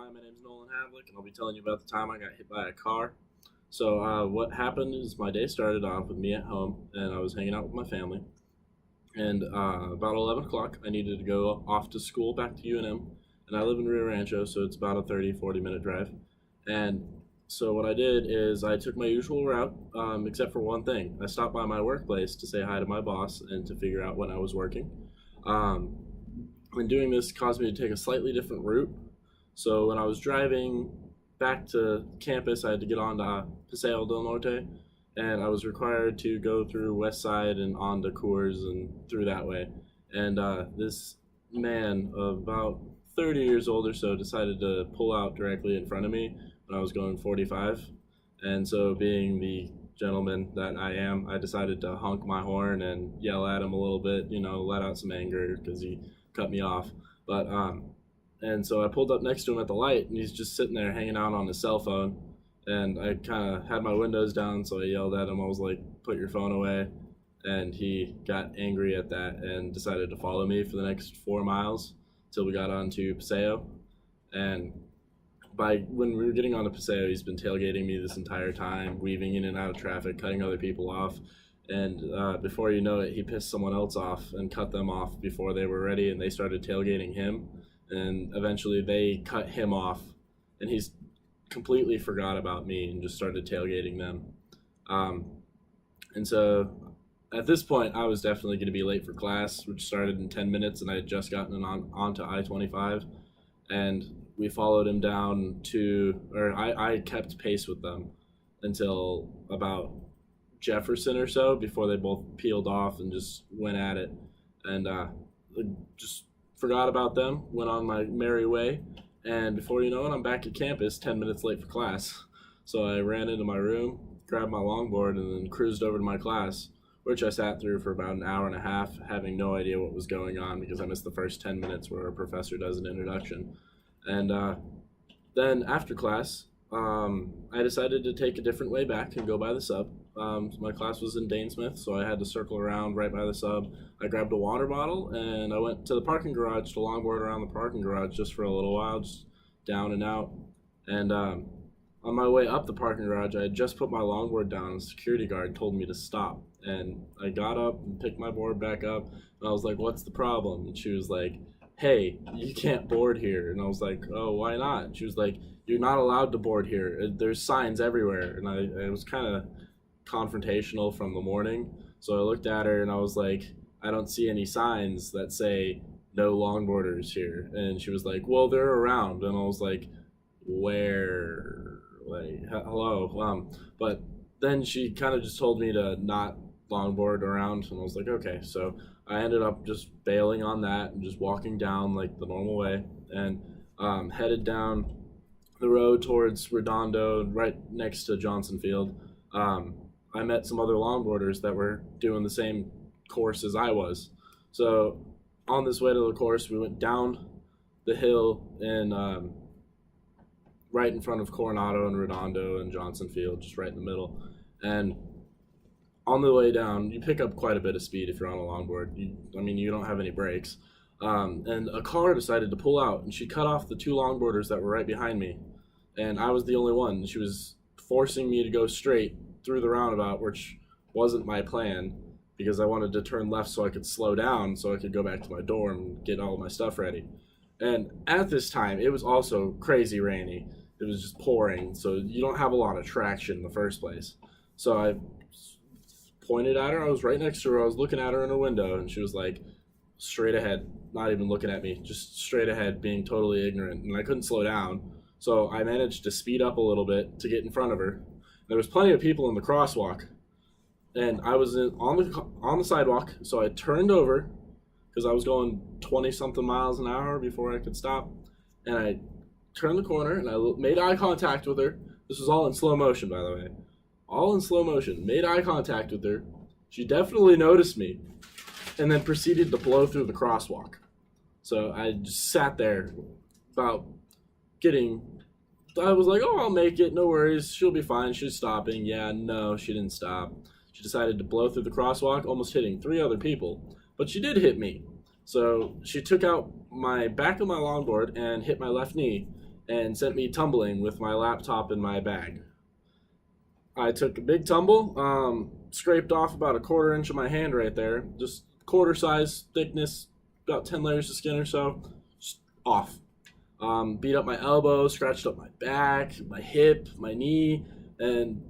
Hi, my name's Nolan Havlick, and I'll be telling you about the time I got hit by a car. What happened is my day started off with me at home, and I was hanging out with my family. And about 11 o'clock, I needed to go off to school back to UNM, and I live in Rio Rancho, so it's about a 30-40 minute drive. And so what I did is I took my usual route, except for one thing. I stopped by my workplace to say hi to my boss and to figure out when I was working. Um, and doing this caused me to take a slightly different route. So when I was driving back to campus, I had to get on to Paseo del Norte, and I was required to go through West Side and on to Coors and through that way. And this man of about 30 years old or so decided to pull out directly in front of me when I was going 45. And so, being the gentleman that I am, I decided to honk my horn and yell at him a little bit, let out some anger because he cut me off. And so I pulled up next to him at the light, and he's just sitting there hanging out on his cell phone. And I kind of had my windows down, so I yelled at him. I was like, "Put your phone away." And he got angry at that and decided to follow me for the next 4 miles till we got onto Paseo. And when we were getting onto Paseo, he's been tailgating me this entire time, weaving in and out of traffic, cutting other people off. And before you know it, he pissed someone else off and cut them off before they were ready, and they started tailgating him. And eventually they cut him off, and he's completely forgot about me and just started tailgating them. And so at this point, I was definitely going to be late for class, which started in 10 minutes, and I had just gotten onto I-25. And we followed him down I kept pace with them until about Jefferson or so before they both peeled off and just went at it. And just forgot about them, went on my merry way, and before you know it, I'm back at campus 10 minutes late for class. So I ran into my room, grabbed my longboard, and then cruised over to my class, which I sat through for about an hour and a half, having no idea what was going on because I missed the first 10 minutes where our professor does an introduction. And then after class, I decided to take a different way back and go by the sub. My class was in Danesmith, so I had to circle around right by the sub. I grabbed a water bottle, and I went to the parking garage to longboard around the parking garage just for a little while, just down and out. And on my way up the parking garage, I had just put my longboard down, and the security guard told me to stop. And I got up and picked my board back up, and I was like, "What's the problem?" And she was like, "Hey, you can't board here." And I was like, "Oh, why not?" And she was like, "You're not allowed to board here. There's signs everywhere." And I was kind of confrontational from the morning. So I looked at her and I was like, "I don't see any signs that say no longboarders here." And she was like, "Well, they're around." And I was like, "Where? Like, hello?" But then she kind of just told me to not longboard around, and I was like, "Okay." So I ended up just bailing on that and just walking down like the normal way, and headed down the road towards Redondo, right next to Johnson Field. I met some other longboarders that were doing the same course as I was. So on this way to the course, we went down the hill and right in front of Coronado and Redondo and Johnson Field, just right in the middle. And on the way down, you pick up quite a bit of speed if you're on a longboard. You don't have any brakes. And a car decided to pull out, and she cut off the two longboarders that were right behind me. And I was the only one. She was forcing me to go straight through the roundabout, which wasn't my plan because I wanted to turn left so I could slow down so I could go back to my dorm and get all my stuff ready. And at this time, it was also crazy rainy. It was just pouring, so you don't have a lot of traction in the first place. So I pointed at her. I was right next to her. I was looking at her in her window, and she was like, straight ahead, not even looking at me, just straight ahead, being totally ignorant. And I couldn't slow down. So I managed to speed up a little bit to get in front of her. There was plenty of people in the crosswalk, and I was on the sidewalk, so I turned over because I was going 20-something miles an hour before I could stop, and I turned the corner, and I made eye contact with her. This was all in slow motion, by the way. All in slow motion. Made eye contact with her. She definitely noticed me, and then proceeded to blow through the crosswalk. So I just sat there about I was like, "Oh, I'll make it, no worries, she'll be fine, she's stopping." Yeah, no, she didn't stop. She decided to blow through the crosswalk, almost hitting 3 other people, but she did hit me. So she took out my back of my longboard and hit my left knee, and sent me tumbling with my laptop in my bag. I took a big tumble, scraped off about a quarter inch of my hand right there, just quarter size thickness, about 10 layers of skin or so, just off. Beat up my elbow, scratched up my back, my hip, my knee, and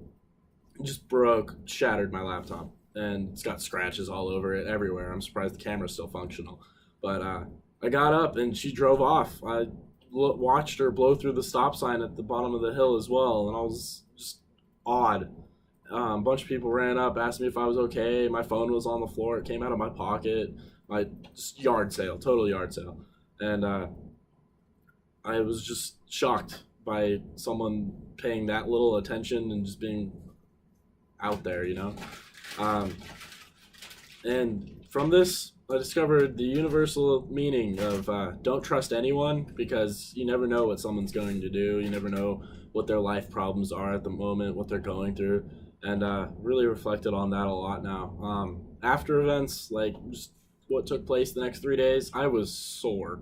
just broke, shattered my laptop. And it's got scratches all over it everywhere. I'm surprised the camera's still functional. But I got up and she drove off. I watched her blow through the stop sign at the bottom of the hill as well, and I was just awed. A bunch of people ran up, asked me if I was okay. My phone was on the floor. It came out of my pocket. My just yard sale, total yard sale. And I was just shocked by someone paying that little attention and just being out there, you know? Um, and from this, I discovered the universal meaning of don't trust anyone, because you never know what someone's going to do. You never know what their life problems are at the moment, what they're going through. And really reflected on that a lot now. After events, like just what took place the next 3 days, I was sore.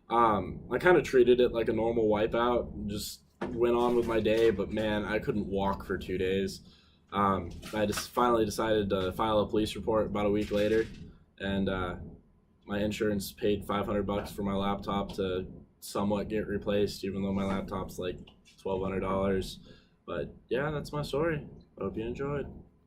I kind of treated it like a normal wipeout, just went on with my day, but man, I couldn't walk for 2 days. I just finally decided to file a police report about a week later, and my insurance paid $500 for my laptop to somewhat get replaced, even though my laptop's like $1,200. But yeah, that's my story. Hope you enjoyed.